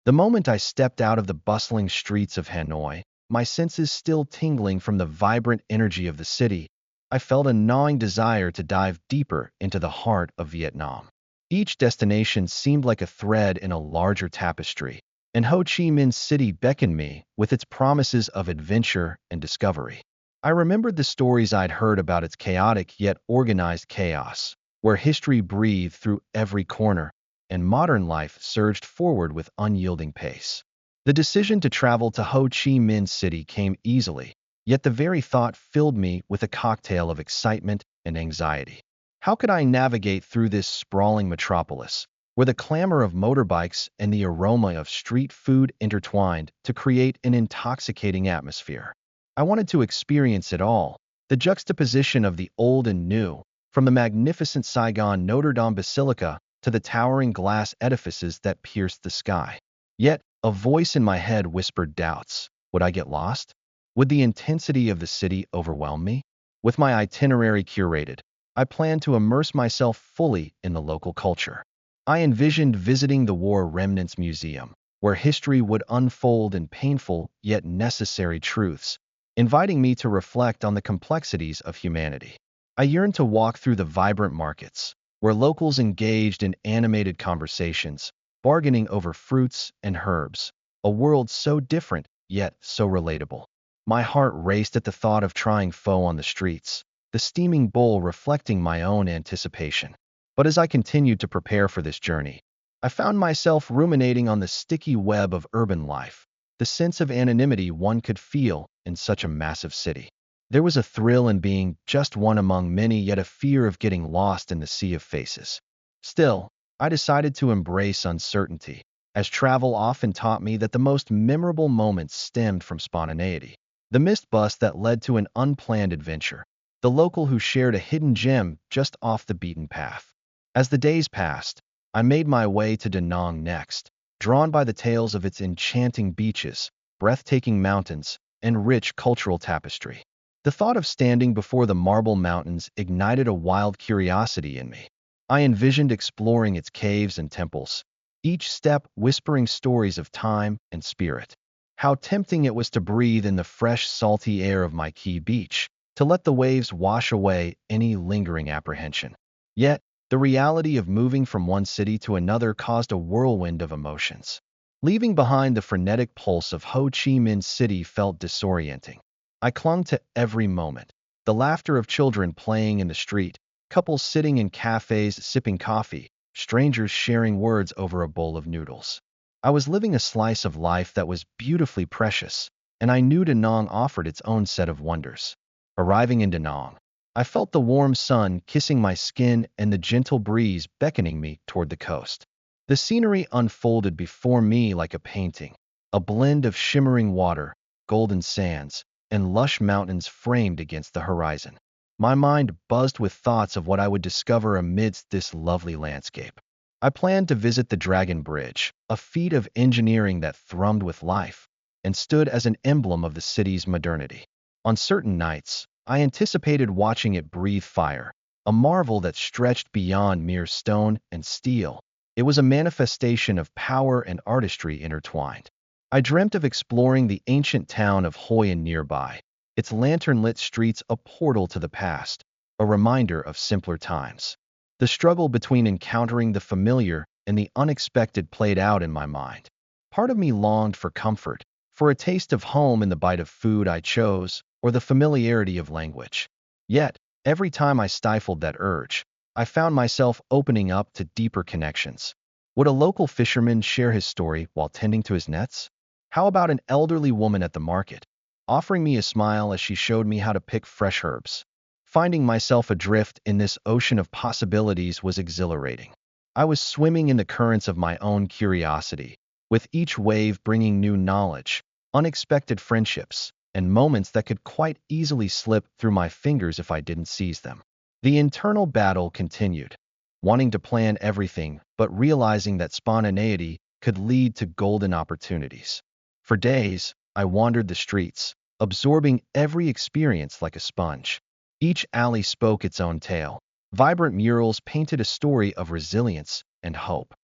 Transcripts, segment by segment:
The moment I stepped out of the bustling streets of Hanoi, my senses still tingling from the vibrant energy of the city, I felt a gnawing desire to dive deeper into the heart of Vietnam. Each destination seemed like a thread in a larger tapestry, and Ho Chi Minh City beckoned me with its promises of adventure and discovery. I remembered the stories I'd heard about its chaotic yet organized chaos, where history breathed through every corner and modern life surged forward with unyielding pace. The decision to travel to Ho Chi Minh City came easily, yet the very thought filled me with a cocktail of excitement and anxiety. How could I navigate through this sprawling metropolis, where the clamor of motorbikes and the aroma of street food intertwined to create an intoxicating atmosphere? I wanted to experience it all, the juxtaposition of the old and new, from the magnificent Saigon Notre Dame Basilica to the towering glass edifices that pierced the sky. Yet, a voice in my head whispered doubts. Would I get lost? Would the intensity of the city overwhelm me? With my itinerary curated, I planned to immerse myself fully in the local culture. I envisioned visiting the War Remnants Museum, where history would unfold in painful yet necessary truths, inviting me to reflect on the complexities of humanity. I yearned to walk through the vibrant markets, where locals engaged in animated conversations, bargaining over fruits and herbs, a world so different yet so relatable. My heart raced at the thought of trying pho on the streets, the steaming bowl reflecting my own anticipation. But as I continued to prepare for this journey, I found myself ruminating on the sticky web of urban life, the sense of anonymity one could feel in such a massive city. There was a thrill in being just one among many, yet a fear of getting lost in the sea of faces. Still, I decided to embrace uncertainty, as travel often taught me that the most memorable moments stemmed from spontaneity. The missed bus that led to an unplanned adventure, the local who shared a hidden gem just off the beaten path. As the days passed, I made my way to Da Nang next, drawn by the tales of its enchanting beaches, breathtaking mountains, and rich cultural tapestry. The thought of standing before the marble mountains ignited a wild curiosity in me. I envisioned exploring its caves and temples, each step whispering stories of time and spirit. How tempting it was to breathe in the fresh, salty air of my key beach, to let the waves wash away any lingering apprehension. Yet, the reality of moving from one city to another caused a whirlwind of emotions. Leaving behind the frenetic pulse of Ho Chi Minh City felt disorienting. I clung to every moment, the laughter of children playing in the street, couples sitting in cafes sipping coffee, strangers sharing words over a bowl of noodles. I was living a slice of life that was beautifully precious, and I knew Da Nang offered its own set of wonders. Arriving in Da Nang, I felt the warm sun kissing my skin and the gentle breeze beckoning me toward the coast. The scenery unfolded before me like a painting, a blend of shimmering water, golden sands, and lush mountains framed against the horizon. My mind buzzed with thoughts of what I would discover amidst this lovely landscape. I planned to visit the Dragon Bridge, a feat of engineering that thrummed with life and stood as an emblem of the city's modernity. On certain nights, I anticipated watching it breathe fire, a marvel that stretched beyond mere stone and steel. It was a manifestation of power and artistry intertwined. I dreamt of exploring the ancient town of Hoi An nearby, its lantern-lit streets a portal to the past, a reminder of simpler times. The struggle between encountering the familiar and the unexpected played out in my mind. Part of me longed for comfort, for a taste of home in the bite of food I chose, or the familiarity of language. Yet, every time I stifled that urge, I found myself opening up to deeper connections. Would a local fisherman share his story while tending to his nets? How about an elderly woman at the market, offering me a smile as she showed me how to pick fresh herbs? Finding myself adrift in this ocean of possibilities was exhilarating. I was swimming in the currents of my own curiosity, with each wave bringing new knowledge, unexpected friendships, and moments that could quite easily slip through my fingers if I didn't seize them. The internal battle continued, wanting to plan everything but realizing that spontaneity could lead to golden opportunities. For days, I wandered the streets, absorbing every experience like a sponge. Each alley spoke its own tale. Vibrant murals painted a story of resilience and hope.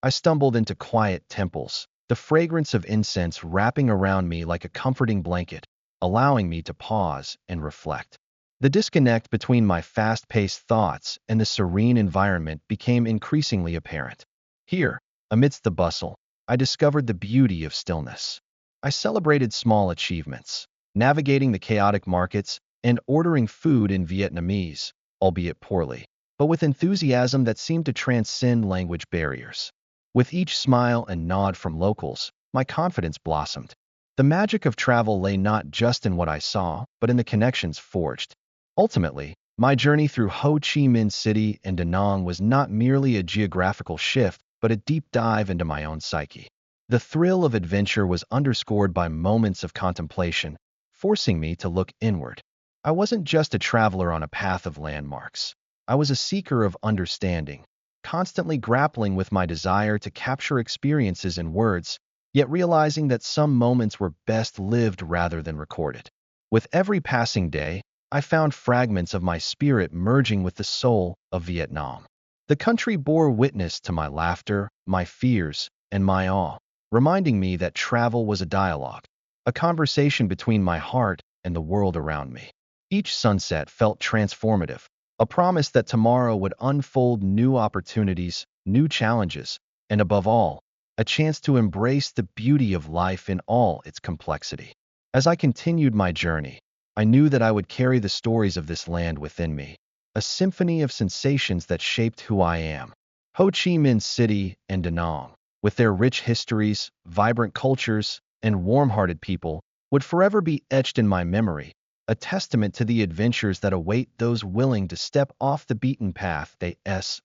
I stumbled into quiet temples, the fragrance of incense wrapping around me like a comforting blanket, allowing me to pause and reflect. The disconnect between my fast-paced thoughts and the serene environment became increasingly apparent. Here, amidst the bustle, I discovered the beauty of stillness. I celebrated small achievements, navigating the chaotic markets and ordering food in Vietnamese, albeit poorly, but with enthusiasm that seemed to transcend language barriers. With each smile and nod from locals, my confidence blossomed. The magic of travel lay not just in what I saw, but in the connections forged. Ultimately, my journey through Ho Chi Minh City and Da Nang was not merely a geographical shift, but a deep dive into my own psyche. The thrill of adventure was underscored by moments of contemplation, forcing me to look inward. I wasn't just a traveler on a path of landmarks. I was a seeker of understanding, constantly grappling with my desire to capture experiences in words, yet realizing that some moments were best lived rather than recorded. With every passing day, I found fragments of my spirit merging with the soul of Vietnam. The country bore witness to my laughter, my fears, and my awe, reminding me that travel was a dialogue, a conversation between my heart and the world around me. Each sunset felt transformative, a promise that tomorrow would unfold new opportunities, new challenges, and above all, a chance to embrace the beauty of life in all its complexity. As I continued my journey, I knew that I would carry the stories of this land within me, a symphony of sensations that shaped who I am. Ho Chi Minh City and Da Nang, with their rich histories, vibrant cultures, and warm-hearted people, would forever be etched in my memory, a testament to the adventures that await those willing to step off the beaten path.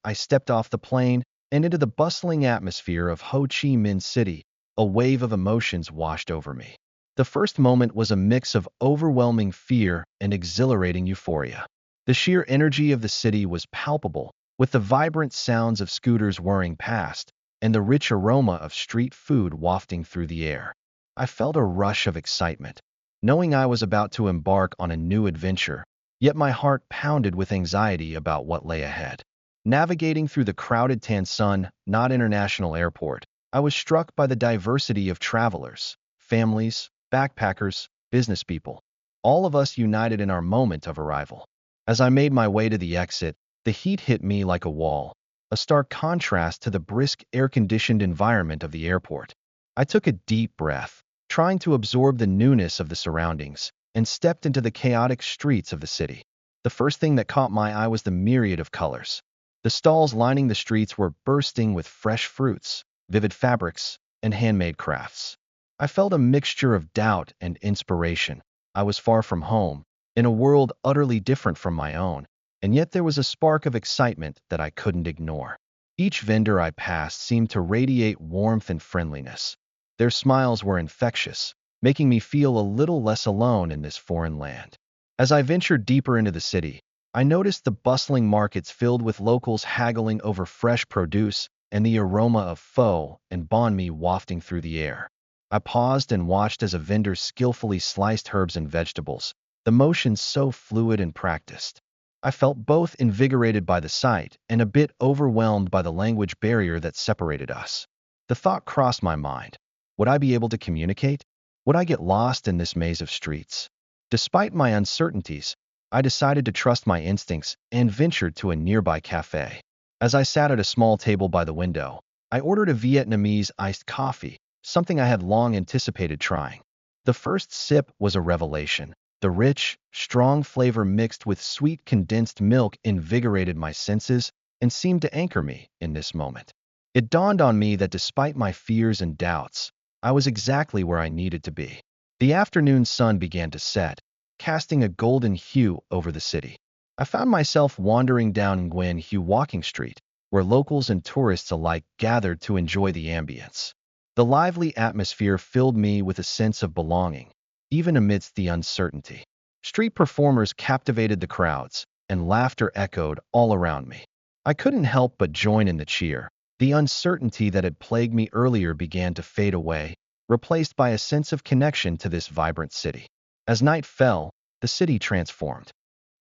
I stepped off the plane and into the bustling atmosphere of Ho Chi Minh City. A wave of emotions washed over me. The first moment was a mix of overwhelming fear and exhilarating euphoria. The sheer energy of the city was palpable, with the vibrant sounds of scooters whirring past and the rich aroma of street food wafting through the air. I felt a rush of excitement, knowing I was about to embark on a new adventure, yet my heart pounded with anxiety about what lay ahead. Navigating through the crowded Tan Son Not International Airport, I was struck by the diversity of travelers, families, backpackers, business people, all of us united in our moment of arrival. As I made my way to the exit, the heat hit me like a wall, a stark contrast to the brisk, air-conditioned environment of the airport. I took a deep breath, trying to absorb the newness of the surroundings, and stepped into the chaotic streets of the city. The first thing that caught my eye was the myriad of colors. The stalls lining the streets were bursting with fresh fruits, vivid fabrics, and handmade crafts. I felt a mixture of doubt and inspiration. I was far from home, in a world utterly different from my own, and yet there was a spark of excitement that I couldn't ignore. Each vendor I passed seemed to radiate warmth and friendliness. Their smiles were infectious, making me feel a little less alone in this foreign land. As I ventured deeper into the city, I noticed the bustling markets filled with locals haggling over fresh produce and the aroma of pho and banh mi wafting through the air. I paused and watched as a vendor skillfully sliced herbs and vegetables, the motions so fluid and practiced. I felt both invigorated by the sight and a bit overwhelmed by the language barrier that separated us. The thought crossed my mind. Would I be able to communicate? Would I get lost in this maze of streets? Despite my uncertainties, I decided to trust my instincts and ventured to a nearby cafe. As I sat at a small table by the window, I ordered a Vietnamese iced coffee, something I had long anticipated trying. The first sip was a revelation. The rich, strong flavor mixed with sweet condensed milk invigorated my senses and seemed to anchor me in this moment. It dawned on me that despite my fears and doubts, I was exactly where I needed to be. The afternoon sun began to set, casting a golden hue over the city. I found myself wandering down Nguyen Hue Walking Street, where locals and tourists alike gathered to enjoy the ambience. The lively atmosphere filled me with a sense of belonging, even amidst the uncertainty. Street performers captivated the crowds, and laughter echoed all around me. I couldn't help but join in the cheer. The uncertainty that had plagued me earlier began to fade away, replaced by a sense of connection to this vibrant city. As night fell, the city transformed.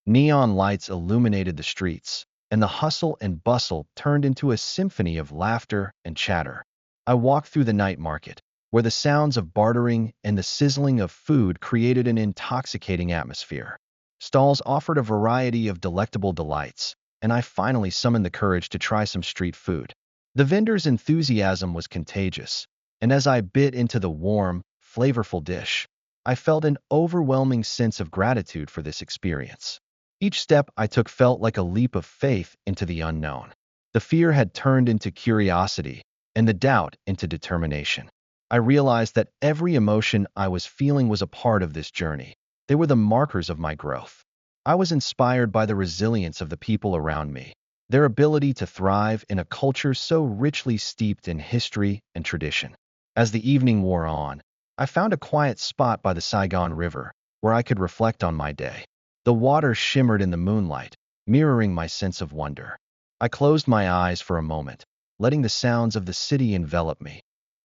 Neon lights illuminated the streets, and the hustle and bustle turned into a symphony of laughter and chatter. I walked through the night market, where the sounds of bartering and the sizzling of food created an intoxicating atmosphere. Stalls offered a variety of delectable delights, and I finally summoned the courage to try some street food. The vendor's enthusiasm was contagious, and as I bit into the warm, flavorful dish, I felt an overwhelming sense of gratitude for this experience. Each step I took felt like a leap of faith into the unknown. The fear had turned into curiosity, and the doubt into determination. I realized that every emotion I was feeling was a part of this journey. They were the markers of my growth. I was inspired by the resilience of the people around me, their ability to thrive in a culture so richly steeped in history and tradition. As the evening wore on, I found a quiet spot by the Saigon River where I could reflect on my day. The water shimmered in the moonlight, mirroring my sense of wonder. I closed my eyes for a moment, letting the sounds of the city envelop me.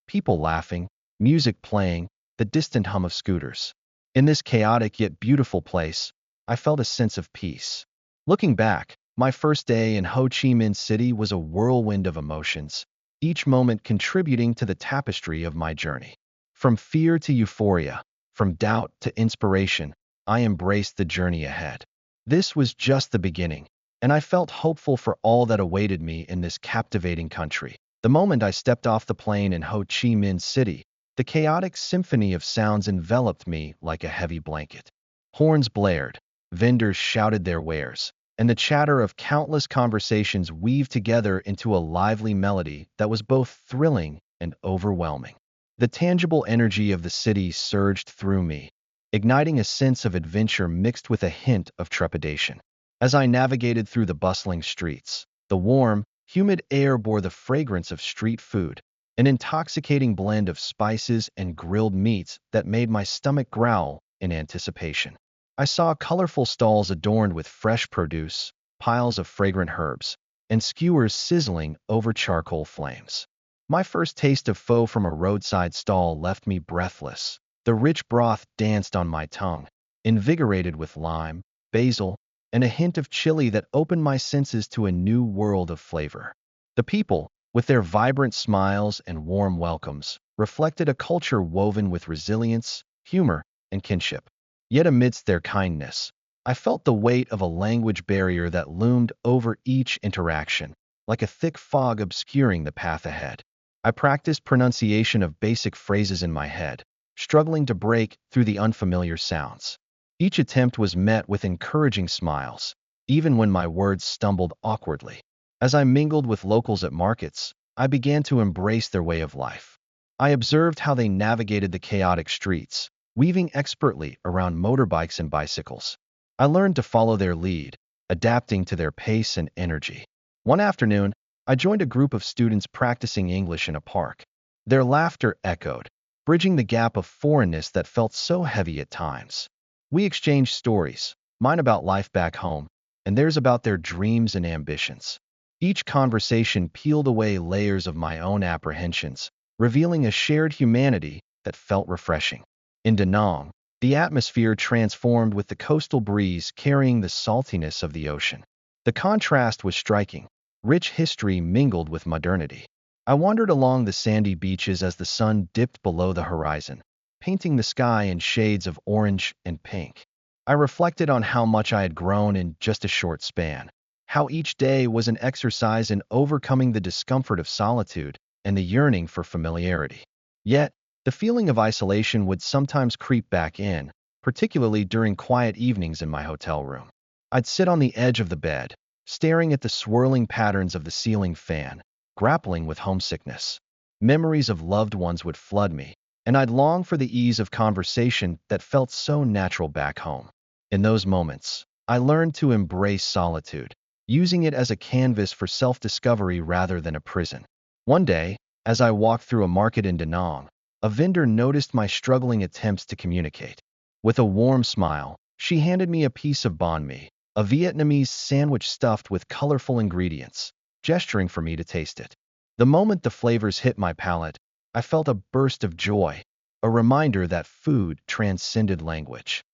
People laughing, music playing, the distant hum of scooters. In this chaotic yet beautiful place, I felt a sense of peace. Looking back, my first day in Ho Chi Minh City was a whirlwind of emotions, each moment contributing to the tapestry of my journey. From fear to euphoria, from doubt to inspiration, I embraced the journey ahead. This was just the beginning, and I felt hopeful for all that awaited me in this captivating country. The moment I stepped off the plane in Ho Chi Minh City, the chaotic symphony of sounds enveloped me like a heavy blanket. Horns blared, vendors shouted their wares, and the chatter of countless conversations weaved together into a lively melody that was both thrilling and overwhelming. The tangible energy of the city surged through me, igniting a sense of adventure mixed with a hint of trepidation. As I navigated through the bustling streets, the warm, humid air bore the fragrance of street food, an intoxicating blend of spices and grilled meats that made my stomach growl in anticipation. I saw colorful stalls adorned with fresh produce, piles of fragrant herbs, and skewers sizzling over charcoal flames. My first taste of pho from a roadside stall left me breathless. The rich broth danced on my tongue, invigorated with lime, basil, and a hint of chili that opened my senses to a new world of flavor. The people, with their vibrant smiles and warm welcomes, reflected a culture woven with resilience, humor, and kinship. Yet amidst their kindness, I felt the weight of a language barrier that loomed over each interaction, like a thick fog obscuring the path ahead. I practiced pronunciation of basic phrases in my head, struggling to break through the unfamiliar sounds. Each attempt was met with encouraging smiles, even when my words stumbled awkwardly. As I mingled with locals at markets, I began to embrace their way of life. I observed how they navigated the chaotic streets, weaving expertly around motorbikes and bicycles. I learned to follow their lead, adapting to their pace and energy. One afternoon, I joined a group of students practicing English in a park. Their laughter echoed, bridging the gap of foreignness that felt so heavy at times. We exchanged stories, mine about life back home, and theirs about their dreams and ambitions. Each conversation peeled away layers of my own apprehensions, revealing a shared humanity that felt refreshing. In Da Nang, the atmosphere transformed with the coastal breeze carrying the saltiness of the ocean. The contrast was striking. Rich history mingled with modernity. I wandered along the sandy beaches as the sun dipped below the horizon, painting the sky in shades of orange and pink. I reflected on how much I had grown in just a short span, how each day was an exercise in overcoming the discomfort of solitude and the yearning for familiarity. Yet, the feeling of isolation would sometimes creep back in, particularly during quiet evenings in my hotel room. I'd sit on the edge of the bed, staring at the swirling patterns of the ceiling fan, grappling with homesickness. Memories of loved ones would flood me, and I'd long for the ease of conversation that felt so natural back home. In those moments, I learned to embrace solitude, using it as a canvas for self-discovery rather than a prison. One day, as I walked through a market in Da Nang, a vendor noticed my struggling attempts to communicate. With a warm smile, she handed me a piece of banh mi, a Vietnamese sandwich stuffed with colorful ingredients, gesturing for me to taste it. The moment the flavors hit my palate, I felt a burst of joy, a reminder that food transcended language.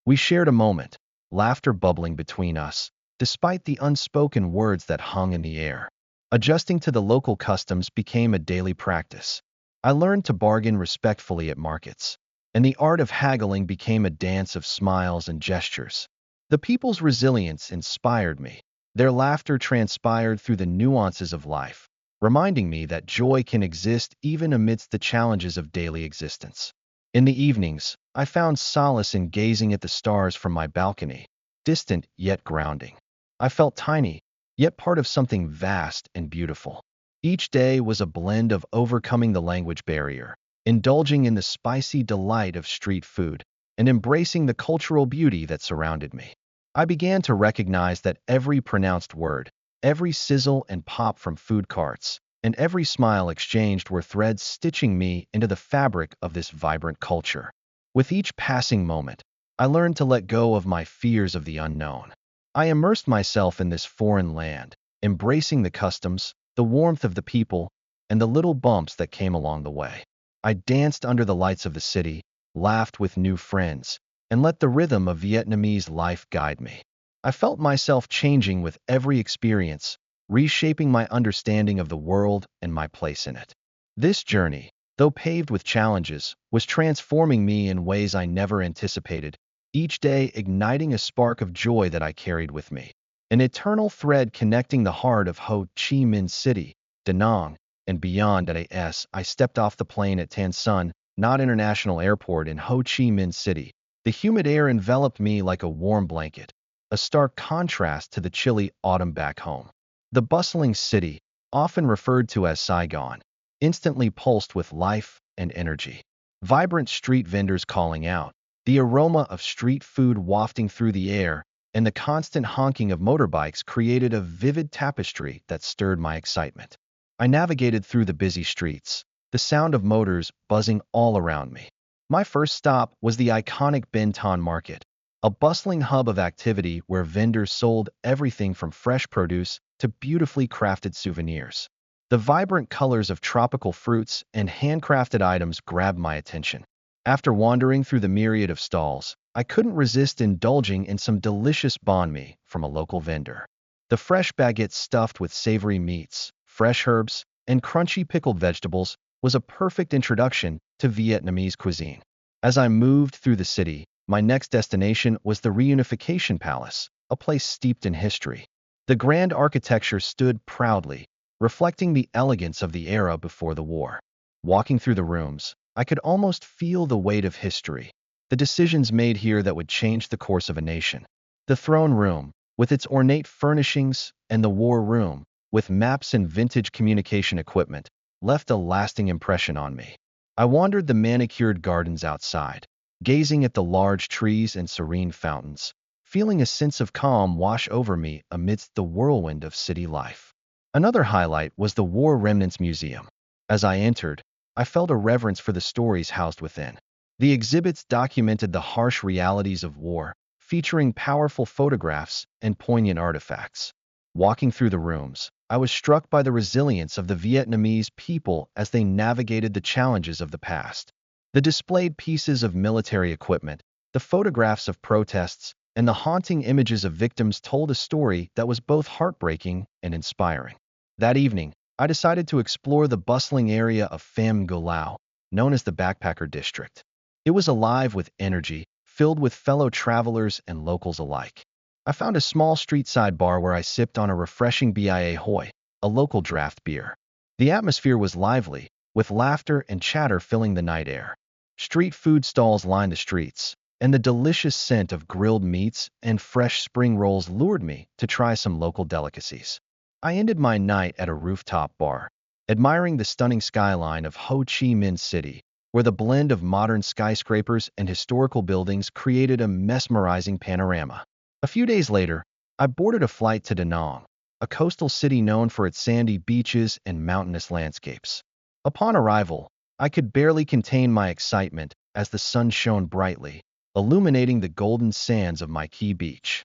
We shared a moment, laughter bubbling between us, despite the unspoken words that hung in the air. Adjusting to the local customs became a daily practice. I learned to bargain respectfully at markets, and the art of haggling became a dance of smiles and gestures. The people's resilience inspired me. Their laughter transpired through the nuances of life, reminding me that joy can exist even amidst the challenges of daily existence. In the evenings, I found solace in gazing at the stars from my balcony, distant yet grounding. I felt tiny, yet part of something vast and beautiful. Each day was a blend of overcoming the language barrier, indulging in the spicy delight of street food, and embracing the cultural beauty that surrounded me. I began to recognize that every pronounced word, every sizzle and pop from food carts, and every smile exchanged were threads stitching me into the fabric of this vibrant culture. With each passing moment, I learned to let go of my fears of the unknown. I immersed myself in this foreign land, embracing the customs, the warmth of the people, and the little bumps that came along the way. I danced under the lights of the city, laughed with new friends, and let the rhythm of Vietnamese life guide me. I felt myself changing with every experience, reshaping my understanding of the world and my place in it. This journey, though paved with challenges, was transforming me in ways I never anticipated, each day igniting a spark of joy that I carried with me. An eternal thread connecting the heart of Ho Chi Minh City, Da Nang, and beyond. I stepped off the plane at Tan Son, Not International Airport in Ho Chi Minh City. The humid air enveloped me like a warm blanket, a stark contrast to the chilly autumn back home. The bustling city, often referred to as Saigon, instantly pulsed with life and energy. Vibrant street vendors calling out, the aroma of street food wafting through the air, and the constant honking of motorbikes created a vivid tapestry that stirred my excitement. I navigated through the busy streets, the sound of motors buzzing all around me. My first stop was the iconic Ben Thanh Market, a bustling hub of activity where vendors sold everything from fresh produce to beautifully crafted souvenirs. The vibrant colors of tropical fruits and handcrafted items grabbed my attention. After wandering through the myriad of stalls, I couldn't resist indulging in some delicious banh mi from a local vendor. The fresh baguette stuffed with savory meats, fresh herbs, and crunchy pickled vegetables was a perfect introduction to Vietnamese cuisine. As I moved through the city, my next destination was the Reunification Palace, a place steeped in history. The grand architecture stood proudly, reflecting the elegance of the era before the war. Walking through the rooms, I could almost feel the weight of history, the decisions made here that would change the course of a nation. The throne room, with its ornate furnishings, and the war room, with maps and vintage communication equipment, left a lasting impression on me. I wandered the manicured gardens outside, gazing at the large trees and serene fountains, feeling a sense of calm wash over me amidst the whirlwind of city life. Another highlight was the War Remnants Museum. As I entered, I felt a reverence for the stories housed within. The exhibits documented the harsh realities of war, featuring powerful photographs and poignant artifacts. Walking through the rooms, I was struck by the resilience of the Vietnamese people as they navigated the challenges of the past. The displayed pieces of military equipment, the photographs of protests, and the haunting images of victims told a story that was both heartbreaking and inspiring. That evening, I decided to explore the bustling area of Pham Ngo Lao, known as the Backpacker District. It was alive with energy, filled with fellow travelers and locals alike. I found a small street-side bar where I sipped on a refreshing Bia Hoi, a local draft beer. The atmosphere was lively, with laughter and chatter filling the night air. Street food stalls lined the streets, and the delicious scent of grilled meats and fresh spring rolls lured me to try some local delicacies. I ended my night at a rooftop bar, admiring the stunning skyline of Ho Chi Minh City, where the blend of modern skyscrapers and historical buildings created a mesmerizing panorama. A few days later, I boarded a flight to Da Nang, a coastal city known for its sandy beaches and mountainous landscapes. Upon arrival, I could barely contain my excitement as the sun shone brightly, illuminating the golden sands of my key beach.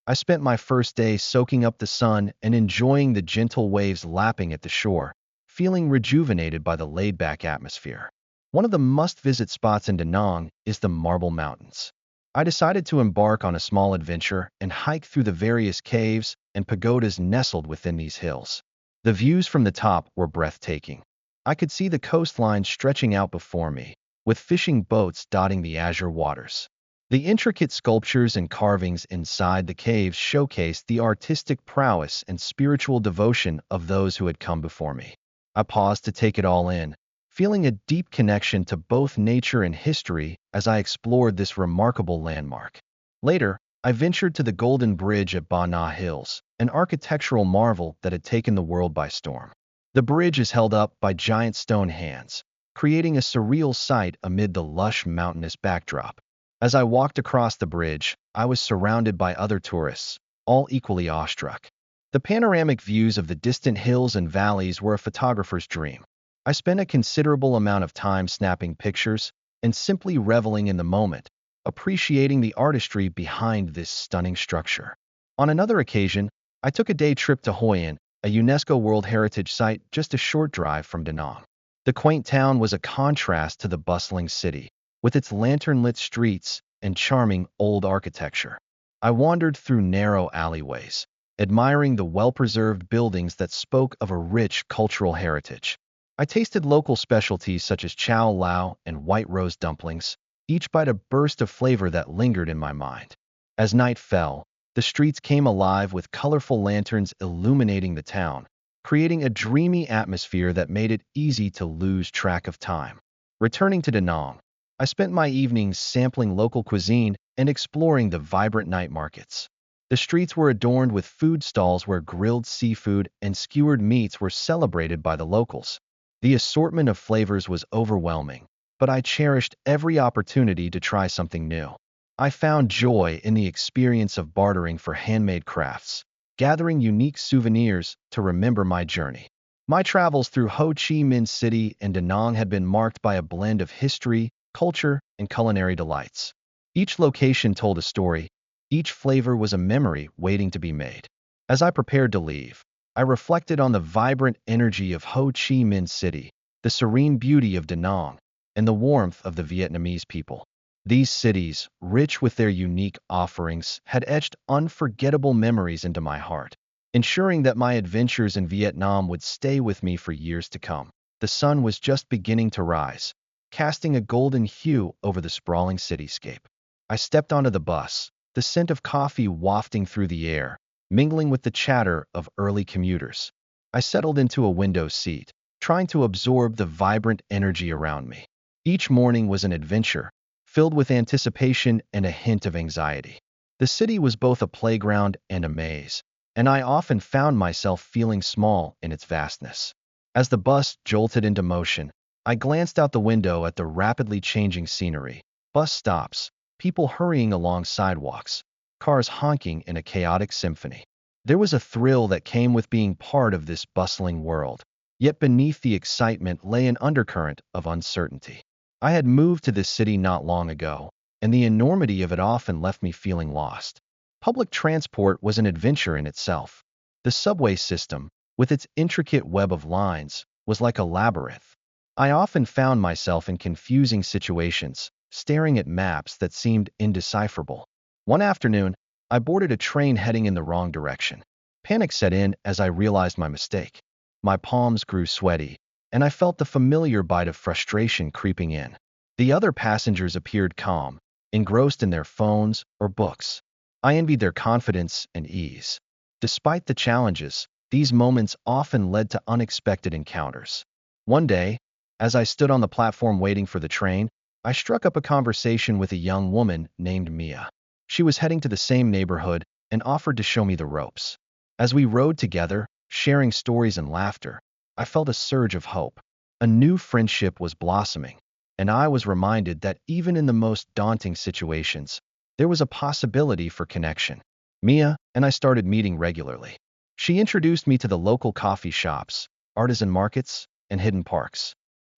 I spent my first day soaking up the sun and enjoying the gentle waves lapping at the shore, feeling rejuvenated by the laid-back atmosphere. One of the must-visit spots in Da Nang is the Marble Mountains. I decided to embark on a small adventure and hike through the various caves and pagodas nestled within these hills. The views from the top were breathtaking, I could see the coastline stretching out before me, with fishing boats dotting the azure waters. The intricate sculptures and carvings inside the caves showcased the artistic prowess and spiritual devotion of those who had come before me. I paused to take it all in, feeling a deep connection to both nature and history as I explored this remarkable landmark. Later, I ventured to the Golden Bridge at Ba Na Hills, an architectural marvel that had taken the world by storm. The bridge is held up by giant stone hands, creating a surreal sight amid the lush mountainous backdrop. As I walked across the bridge, I was surrounded by other tourists, all equally awestruck. The panoramic views of the distant hills and valleys were a photographer's dream. I spent a considerable amount of time snapping pictures and simply reveling in the moment, appreciating the artistry behind this stunning structure. On another occasion, I took a day trip to Hoi An, a UNESCO World Heritage Site just a short drive from Da Nang. The quaint town was a contrast to the bustling city, with its lantern-lit streets and charming old architecture. I wandered through narrow alleyways, admiring the well-preserved buildings that spoke of a rich cultural heritage. I tasted local specialties such as chow lao and white rose dumplings, each bite a burst of flavor that lingered in my mind. As night fell, the streets came alive with colorful lanterns illuminating the town, creating a dreamy atmosphere that made it easy to lose track of time. Returning to Da Nang, I spent my evenings sampling local cuisine and exploring the vibrant night markets. The streets were adorned with food stalls where grilled seafood and skewered meats were celebrated by the locals. The assortment of flavors was overwhelming, but I cherished every opportunity to try something new. I found joy in the experience of bartering for handmade crafts, gathering unique souvenirs to remember my journey. My travels through Ho Chi Minh City and Da Nang had been marked by a blend of history, culture, and culinary delights. Each location told a story, each flavor was a memory waiting to be made. As I prepared to leave, I reflected on the vibrant energy of Ho Chi Minh City, the serene beauty of Da Nang, and the warmth of the Vietnamese people. These cities, rich with their unique offerings, had etched unforgettable memories into my heart, ensuring that my adventures in Vietnam would stay with me for years to come. The sun was just beginning to rise, casting a golden hue over the sprawling cityscape. I stepped onto the bus, the scent of coffee wafting through the air, mingling with the chatter of early commuters. I settled into a window seat, trying to absorb the vibrant energy around me. Each morning was an adventure, filled with anticipation and a hint of anxiety. The city was both a playground and a maze, and I often found myself feeling small in its vastness. As the bus jolted into motion, I glanced out the window at the rapidly changing scenery. Bus stops, people hurrying along sidewalks, cars honking in a chaotic symphony. There was a thrill that came with being part of this bustling world, yet beneath the excitement lay an undercurrent of uncertainty. I had moved to this city not long ago, and the enormity of it often left me feeling lost. Public transport was an adventure in itself. The subway system, with its intricate web of lines, was like a labyrinth. I often found myself in confusing situations, staring at maps that seemed indecipherable. One afternoon, I boarded a train heading in the wrong direction. Panic set in as I realized my mistake. My palms grew sweaty, and I felt the familiar bite of frustration creeping in. The other passengers appeared calm, engrossed in their phones or books. I envied their confidence and ease. Despite the challenges, these moments often led to unexpected encounters. One day, as I stood on the platform waiting for the train, I struck up a conversation with a young woman named Mia. She was heading to the same neighborhood and offered to show me the ropes. As we rode together, sharing stories and laughter, I felt a surge of hope. A new friendship was blossoming, and I was reminded that even in the most daunting situations, there was a possibility for connection. Mia and I started meeting regularly. She introduced me to the local coffee shops, artisan markets, and hidden parks.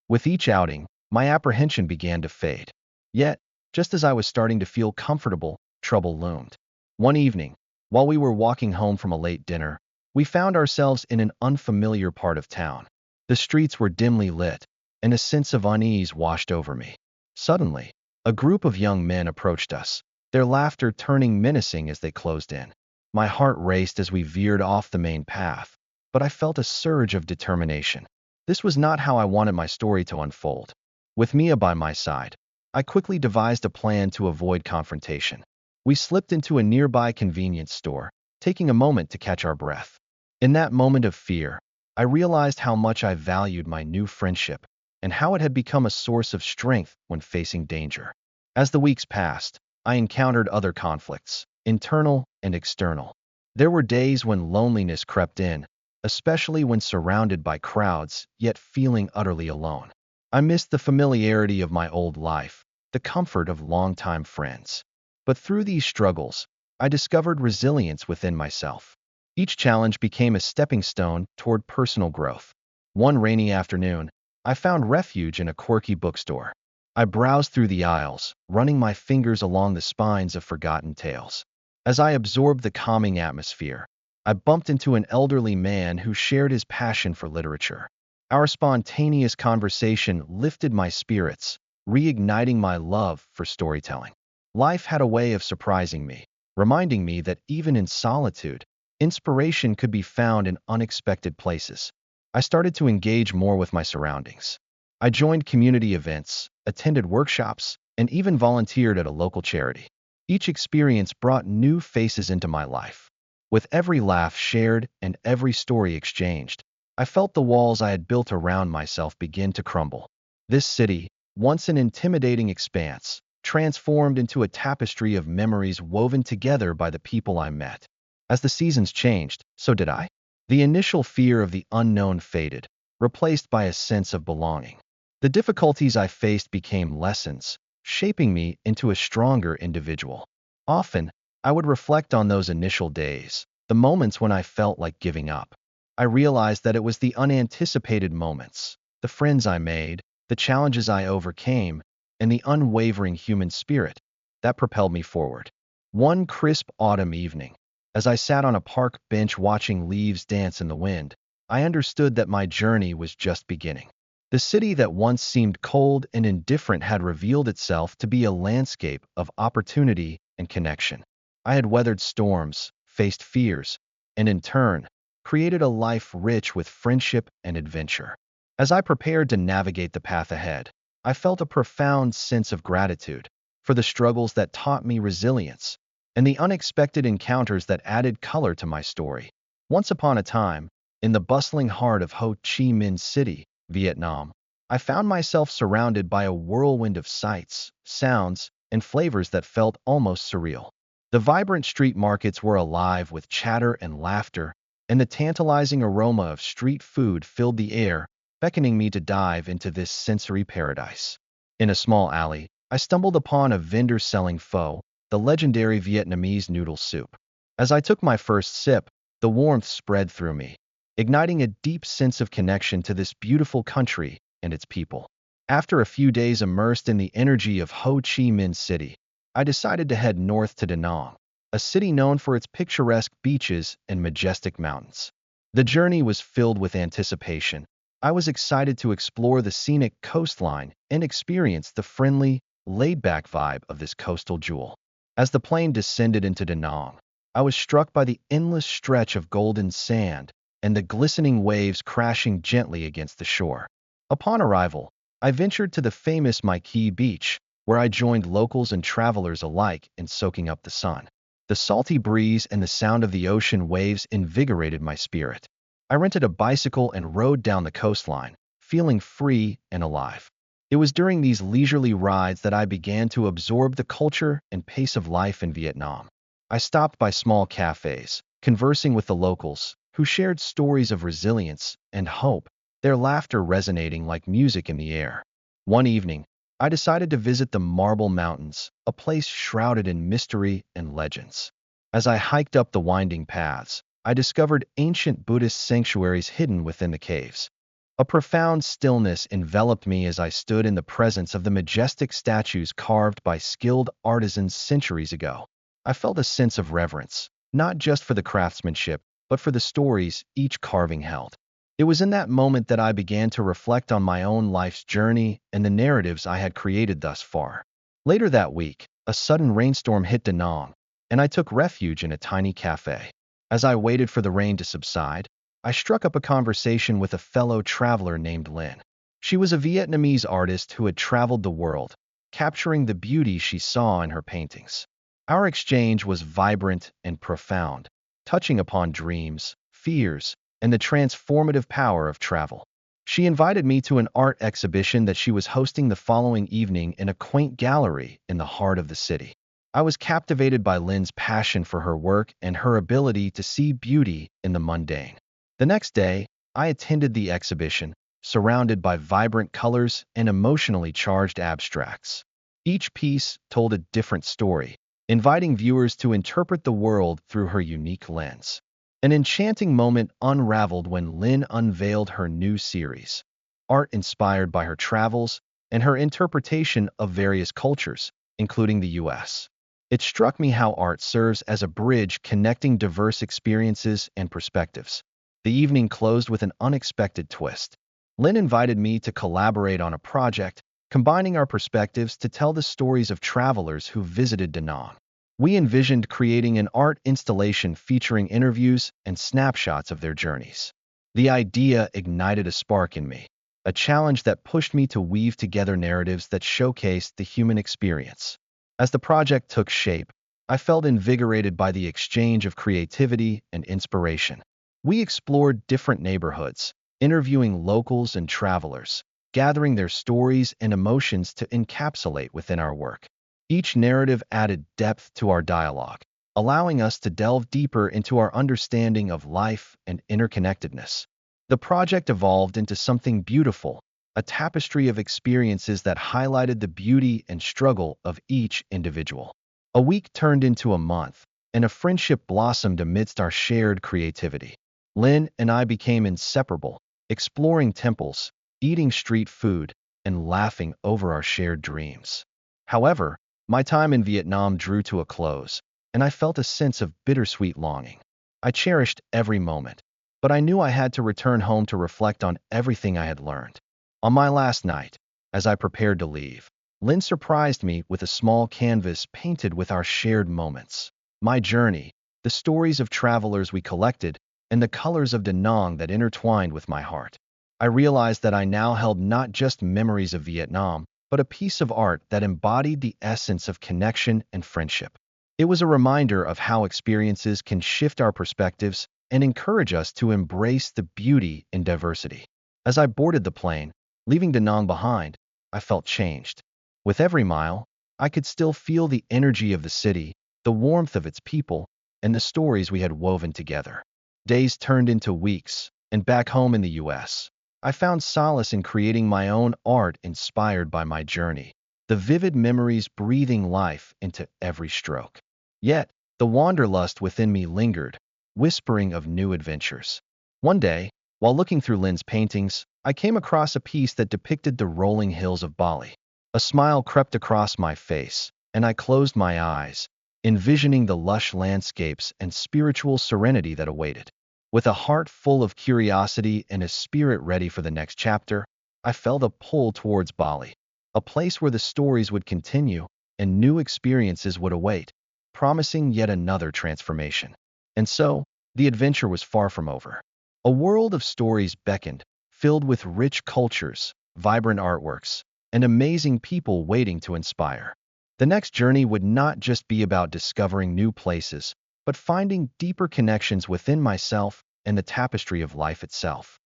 With each outing, my apprehension began to fade. Yet, just as I was starting to feel comfortable, trouble loomed. One evening, while we were walking home from a late dinner, we found ourselves in an unfamiliar part of town. The streets were dimly lit, and a sense of unease washed over me. Suddenly, a group of young men approached us, their laughter turning menacing as they closed in. My heart raced as we veered off the main path, but I felt a surge of determination. This was not how I wanted my story to unfold. With Mia by my side, I quickly devised a plan to avoid confrontation. We slipped into a nearby convenience store, taking a moment to catch our breath. In that moment of fear, I realized how much I valued my new friendship and how it had become a source of strength when facing danger. As the weeks passed, I encountered other conflicts, internal and external. There were days when loneliness crept in, especially when surrounded by crowds, yet feeling utterly alone. I missed the familiarity of my old life, the comfort of longtime friends. But through these struggles, I discovered resilience within myself. Each challenge became a stepping stone toward personal growth. One rainy afternoon, I found refuge in a quirky bookstore. I browsed through the aisles, running my fingers along the spines of forgotten tales. As I absorbed the calming atmosphere, I bumped into an elderly man who shared his passion for literature. Our spontaneous conversation lifted my spirits, reigniting my love for storytelling. Life had a way of surprising me, reminding me that even in solitude, inspiration could be found in unexpected places. I started to engage more with my surroundings. I joined community events, attended workshops, and even volunteered at a local charity. Each experience brought new faces into my life. With every laugh shared and every story exchanged, I felt the walls I had built around myself begin to crumble. This city, once an intimidating expanse, transformed into a tapestry of memories woven together by the people I met. As the seasons changed, so did I. The initial fear of the unknown faded, replaced by a sense of belonging. The difficulties I faced became lessons, shaping me into a stronger individual. Often, I would reflect on those initial days, the moments when I felt like giving up. I realized that it was the unanticipated moments, the friends I made, the challenges I overcame, and the unwavering human spirit that propelled me forward. One crisp autumn evening, as I sat on a park bench watching leaves dance in the wind, I understood that my journey was just beginning. The city that once seemed cold and indifferent had revealed itself to be a landscape of opportunity and connection. I had weathered storms, faced fears, and in turn, created a life rich with friendship and adventure. As I prepared to navigate the path ahead, I felt a profound sense of gratitude for the struggles that taught me resilience and the unexpected encounters that added color to my story. Once upon a time, in the bustling heart of Ho Chi Minh City, Vietnam, I found myself surrounded by a whirlwind of sights, sounds, and flavors that felt almost surreal. The vibrant street markets were alive with chatter and laughter, and the tantalizing aroma of street food filled the air, beckoning me to dive into this sensory paradise. In a small alley, I stumbled upon a vendor selling pho, the legendary Vietnamese noodle soup. As I took my first sip, the warmth spread through me, igniting a deep sense of connection to this beautiful country and its people. After a few days immersed in the energy of Ho Chi Minh City, I decided to head north to Da Nang, a city known for its picturesque beaches and majestic mountains. The journey was filled with anticipation. I was excited to explore the scenic coastline and experience the friendly, laid-back vibe of this coastal jewel. As the plane descended into Da Nang, I was struck by the endless stretch of golden sand and the glistening waves crashing gently against the shore. Upon arrival, I ventured to the famous Mai Kea beach, where I joined locals and travelers alike in soaking up the sun. The salty breeze and the sound of the ocean waves invigorated my spirit. I rented a bicycle and rode down the coastline, feeling free and alive. It was during these leisurely rides that I began to absorb the culture and pace of life in Vietnam. I stopped by small cafes, conversing with the locals, who shared stories of resilience and hope, their laughter resonating like music in the air. One evening, I decided to visit the Marble Mountains, a place shrouded in mystery and legends. As I hiked up the winding paths, I discovered ancient Buddhist sanctuaries hidden within the caves. A profound stillness enveloped me as I stood in the presence of the majestic statues carved by skilled artisans centuries ago. I felt a sense of reverence, not just for the craftsmanship, but for the stories each carving held. It was in that moment that I began to reflect on my own life's journey and the narratives I had created thus far. Later that week, a sudden rainstorm hit Da Nang, and I took refuge in a tiny cafe. As I waited for the rain to subside, I struck up a conversation with a fellow traveler named Lynn. She was a Vietnamese artist who had traveled the world, capturing the beauty she saw in her paintings. Our exchange was vibrant and profound, touching upon dreams, fears, and the transformative power of travel. She invited me to an art exhibition that she was hosting the following evening in a quaint gallery in the heart of the city. I was captivated by Lynn's passion for her work and her ability to see beauty in the mundane. The next day, I attended the exhibition, surrounded by vibrant colors and emotionally charged abstracts. Each piece told a different story, inviting viewers to interpret the world through her unique lens. An enchanting moment unraveled when Lynn unveiled her new series, art inspired by her travels and her interpretation of various cultures, including the U.S. It struck me how art serves as a bridge connecting diverse experiences and perspectives. The evening closed with an unexpected twist. Lynn invited me to collaborate on a project, combining our perspectives to tell the stories of travelers who visited Da Nang. We envisioned creating an art installation featuring interviews and snapshots of their journeys. The idea ignited a spark in me, a challenge that pushed me to weave together narratives that showcased the human experience. As the project took shape, I felt invigorated by the exchange of creativity and inspiration. We explored different neighborhoods, interviewing locals and travelers, gathering their stories and emotions to encapsulate within our work. Each narrative added depth to our dialogue, allowing us to delve deeper into our understanding of life and interconnectedness. The project evolved into something beautiful, a tapestry of experiences that highlighted the beauty and struggle of each individual. A week turned into a month, and a friendship blossomed amidst our shared creativity. Lynn and I became inseparable, exploring temples, eating street food, and laughing over our shared dreams. However, my time in Vietnam drew to a close, and I felt a sense of bittersweet longing. I cherished every moment, but I knew I had to return home to reflect on everything I had learned. On my last night, as I prepared to leave, Lynn surprised me with a small canvas painted with our shared moments. My journey, the stories of travelers we collected, and the colors of Da Nang that intertwined with my heart. I realized that I now held not just memories of Vietnam, but a piece of art that embodied the essence of connection and friendship. It was a reminder of how experiences can shift our perspectives and encourage us to embrace the beauty in diversity. As I boarded the plane, leaving Da Nang behind, I felt changed. With every mile, I could still feel the energy of the city, the warmth of its people, and the stories we had woven together. Days turned into weeks, and back home in the U.S., I found solace in creating my own art inspired by my journey, the vivid memories breathing life into every stroke. Yet, the wanderlust within me lingered, whispering of new adventures. One day, while looking through Lynn's paintings, I came across a piece that depicted the rolling hills of Bali. A smile crept across my face, and I closed my eyes, envisioning the lush landscapes and spiritual serenity that awaited. With a heart full of curiosity and a spirit ready for the next chapter, I felt a pull towards Bali, a place where the stories would continue and new experiences would await, promising yet another transformation. And so, the adventure was far from over. A world of stories beckoned, filled with rich cultures, vibrant artworks, and amazing people waiting to inspire. The next journey would not just be about discovering new places, but finding deeper connections within myself and the tapestry of life itself.